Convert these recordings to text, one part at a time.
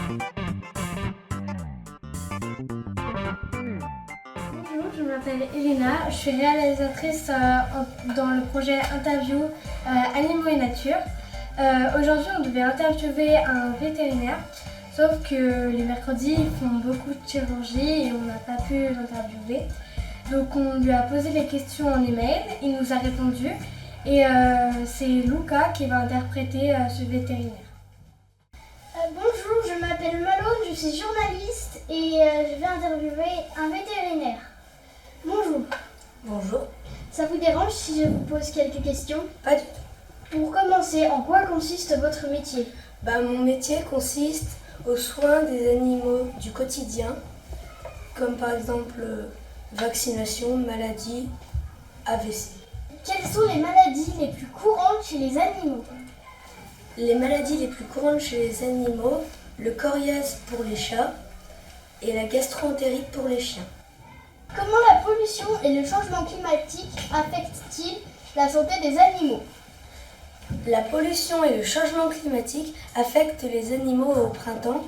Bonjour, je m'appelle Elena, je suis réalisatrice dans le projet Interview Animaux et Nature. Aujourd'hui, on devait interviewer un vétérinaire, sauf que les mercredis, ils font beaucoup de chirurgie et on n'a pas pu l'interviewer. Donc on lui a posé les questions en email, il nous a répondu et c'est Luca qui va interpréter ce vétérinaire. Bonjour, je m'appelle Malone, je suis journaliste et je vais interviewer un vétérinaire. Bonjour. Bonjour. Ça vous dérange si je vous pose quelques questions? Pas du tout. Pour commencer, en quoi consiste votre métier? Mon métier consiste aux soins des animaux du quotidien, comme par exemple vaccination, maladie, AVC. Quelles sont les maladies les plus courantes chez les animaux? Les maladies les plus courantes chez les animaux, le coriace pour les chats et la gastroentérite pour les chiens. Comment la pollution et le changement climatique affectent-ils la santé des animaux? La pollution et le changement climatique affectent les animaux au printemps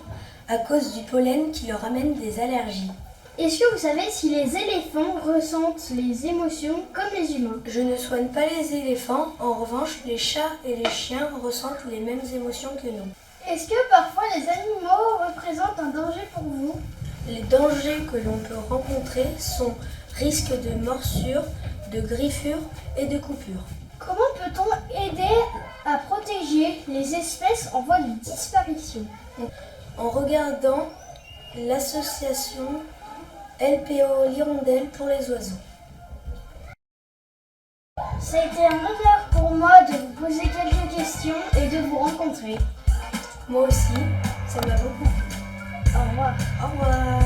à cause du pollen qui leur amène des allergies. Est-ce que vous savez si les éléphants ressentent les émotions comme les humains? Je ne soigne pas les éléphants, en revanche, les chats et les chiens ressentent les mêmes émotions que nous. Est-ce que parfois les animaux représentent un danger pour vous? Les dangers que l'on peut rencontrer sont risques de morsures, de griffures et de coupures. Comment peut-on aider à protéger les espèces en voie de disparition? En regardant l'association LPO l'Hirondelle pour les oiseaux. Ça a été un honneur pour moi de vous poser quelques questions et de vous rencontrer. Moi aussi, ça m'a beaucoup plu. Au revoir. Au revoir.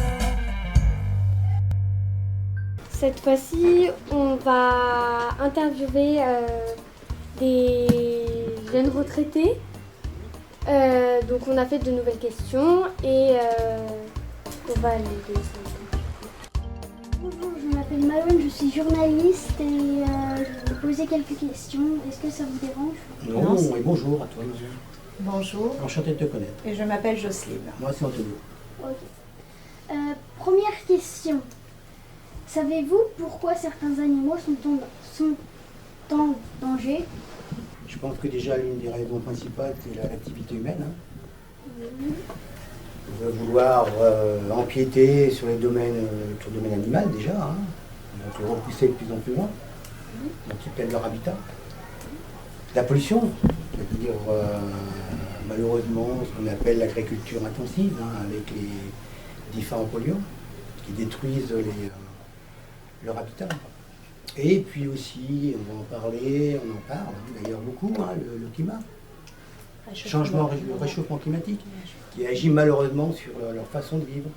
Cette fois-ci, on va interviewer des jeunes retraités. Donc on a fait de nouvelles questions et on va les laisser. Bonjour, je m'appelle Malone, je suis journaliste et je vais vous poser quelques questions. Est-ce que ça vous dérange? Non, et bonjour à toi, monsieur. Bonjour, Enchanté de te connaître. et je m'appelle Jocelyne. Moi, c'est Antonio. Ok. Première question. Savez-vous pourquoi certains animaux sont en danger? Je pense que déjà, l'une des raisons principales, c'est l'activité humaine. On va vouloir empiéter sur le domaine animal, déjà. On va le repousser de plus en plus loin. Donc, ils perdent leur habitat. La pollution, c'est-à-dire malheureusement ce qu'on appelle l'agriculture intensive, avec les différents polluants qui détruisent leur habitat. Et puis aussi, on va en parler, on en parle d'ailleurs beaucoup, le climat. Le réchauffement climatique, qui agit malheureusement sur leur façon de vivre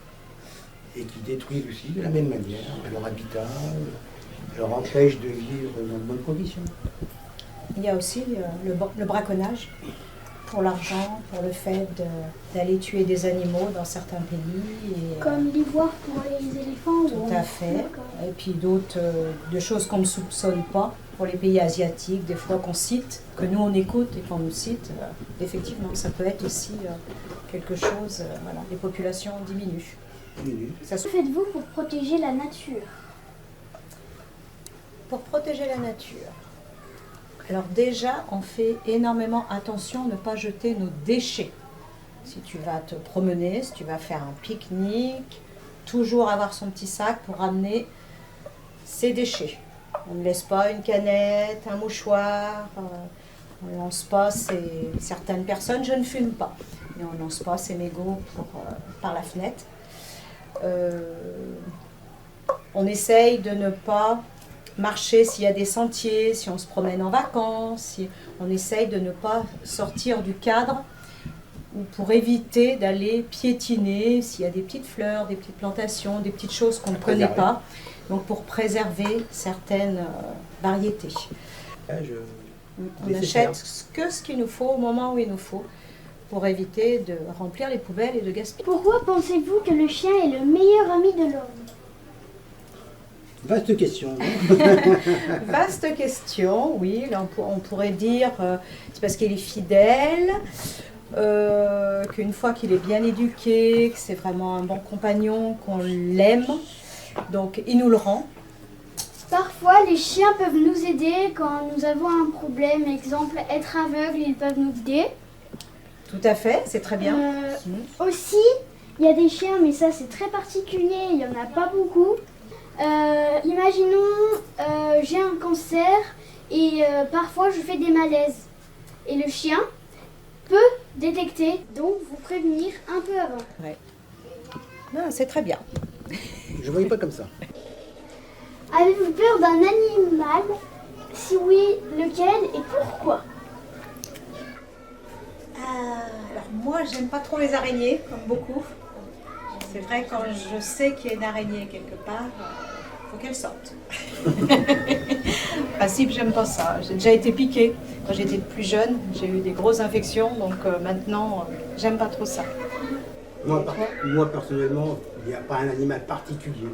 et qui détruit aussi de la même manière leur habitat, leur empêche de vivre dans de bonnes conditions. Il y a aussi le braconnage pour l'argent, pour le fait d'aller tuer des animaux dans certains pays. Et, Comme l'ivoire pour les éléphants? tout à fait. D'accord. Et puis d'autres de choses qu'on ne soupçonne pas pour les pays asiatiques, des fois qu'on cite, que nous on écoute et qu'on nous cite. Effectivement, ça peut être aussi quelque chose, voilà, les populations diminuent. Ça Que faites-vous pour protéger la nature? Pour protéger la nature. Alors déjà, on fait énormément attention à ne pas jeter nos déchets. Si tu vas te promener, si tu vas faire un pique-nique, toujours avoir son petit sac pour ramener ses déchets. On ne laisse pas une canette, un mouchoir, on ne lance pas certaines personnes, je ne fume pas, mais on ne lance pas ses mégots par la fenêtre. On essaye de ne pas marcher s'il y a des sentiers, si on se promène en vacances, on essaye de ne pas sortir du cadre ou pour éviter d'aller piétiner s'il y a des petites fleurs, des petites plantations, des petites choses qu'on ne connaît pas, donc pour préserver certaines variétés. On n'achète que ce qu'il nous faut au moment où il nous faut pour éviter de remplir les poubelles et de gaspiller. Pourquoi pensez-vous que le chien est le meilleur ami de l'homme? Vaste question. Vaste question, oui. Là, on pourrait dire c'est parce qu'il est fidèle, qu'une fois qu'il est bien éduqué, que c'est vraiment un bon compagnon, qu'on l'aime, donc il nous le rend. Parfois, les chiens peuvent nous aider quand nous avons un problème. Exemple, être aveugle, ils peuvent nous guider. Tout à fait, c'est très bien. Aussi, il y a des chiens, mais ça c'est très particulier, il n'y en a pas beaucoup. Imaginons, j'ai un cancer et parfois je fais des malaises. Et le chien peut détecter, donc vous prévenir un peu avant. Ouais. Non, c'est très bien. Je ne voyais pas comme ça. Avez-vous peur d'un animal? Si oui, lequel et pourquoi? Alors moi, j'aime pas trop les araignées, comme beaucoup. C'est vrai, quand je sais qu'il y a une araignée quelque part, faut qu'elle sorte. En principe, j'aime pas ça. J'ai déjà été piquée. Quand j'étais plus jeune, j'ai eu des grosses infections, donc maintenant, j'aime pas trop ça. Moi, personnellement, il n'y a pas un animal particulier.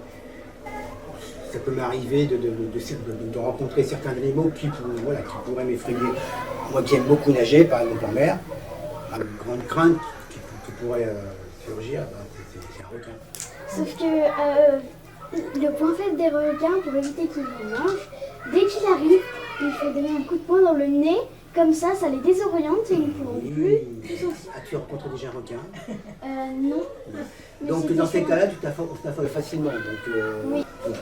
Ça peut m'arriver de rencontrer certains animaux qui pourraient m'effrayer. Moi qui aime beaucoup nager, par exemple en mer, ma grande crainte qui pourrait surgir, c'est un requin. Sauf que le point faible des requins, pour éviter qu'ils vous mangent, dès qu'il arrive, il faut donner un coup de poing dans le nez, comme ça les désoriente et ils ne pourront plus. As-tu rencontré déjà un requin? Non. Mais Donc c'était dans ces chouette. cas-là, tu t'affoles facilement. Donc, Oui. ouais.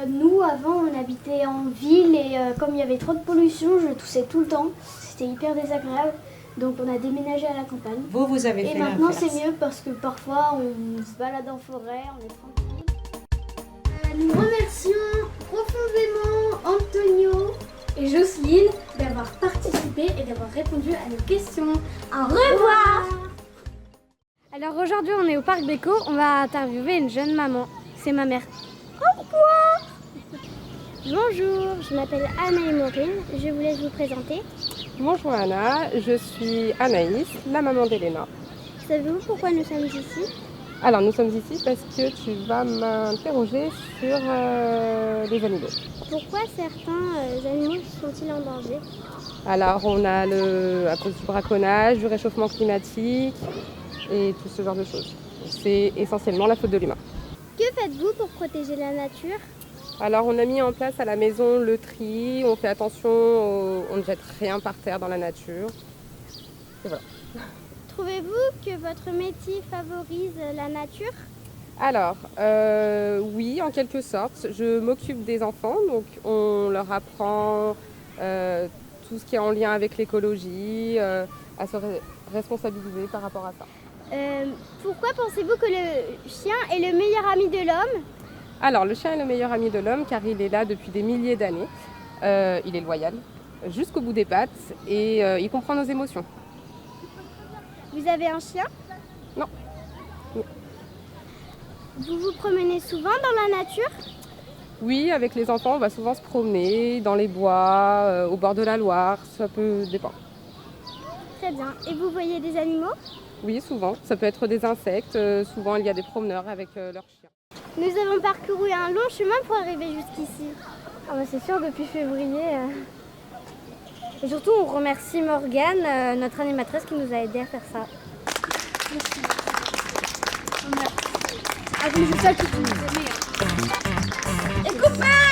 Nous, avant, on habitait en ville et comme il y avait trop de pollution, je toussais tout le temps. C'était hyper désagréable. Donc on a déménagé à la campagne. Vous avez Et fait maintenant, l'inverse. c'est mieux parce que parfois, on se balade en forêt, on est tranquille. Nous remercions profondément Antonio Et Jocelyne d'avoir participé et d'avoir répondu à nos questions. Au revoir. Alors aujourd'hui on est au parc Béco, on va interviewer une jeune maman. C'est ma mère. Bonjour, je m'appelle Anna et Maureen. Je vous laisse vous présenter. Bonjour Anna, je suis Anaïs, la maman d'Elena. Savez-vous pourquoi nous sommes ici? Alors nous sommes ici parce que tu vas m'interroger sur les animaux. Pourquoi certains animaux sont-ils en danger? Alors on a à cause du braconnage, du réchauffement climatique et tout ce genre de choses. C'est essentiellement la faute de l'humain. Que faites-vous pour protéger la nature? Alors on a mis en place à la maison le tri, on fait attention, on ne jette rien par terre dans la nature. Et voilà. Trouvez-vous que votre métier favorise la nature? Alors, oui, en quelque sorte. Je m'occupe des enfants, donc on leur apprend tout ce qui est en lien avec l'écologie, à se responsabiliser par rapport à ça. Pourquoi pensez-vous que le chien est le meilleur ami de l'homme? Alors, le chien est le meilleur ami de l'homme car il est là depuis des milliers d'années. Il est loyal jusqu'au bout des pattes et il comprend nos émotions. Vous avez un chien? Non. Vous vous promenez souvent dans la nature? Oui, avec les enfants, on va souvent se promener dans les bois, au bord de la Loire, ça peut dépendre. Très bien. Et vous voyez des animaux? Oui, souvent. Ça peut être des insectes. Souvent, il y a des promeneurs avec leurs chiens. Nous avons parcouru un long chemin pour arriver jusqu'ici. Ah bah c'est sûr, depuis février. Et surtout, on remercie Morgane, notre animatrice, qui nous a aidé à faire ça. Merci. Ah, mais c'est ça qui nous aimait. Et coupez!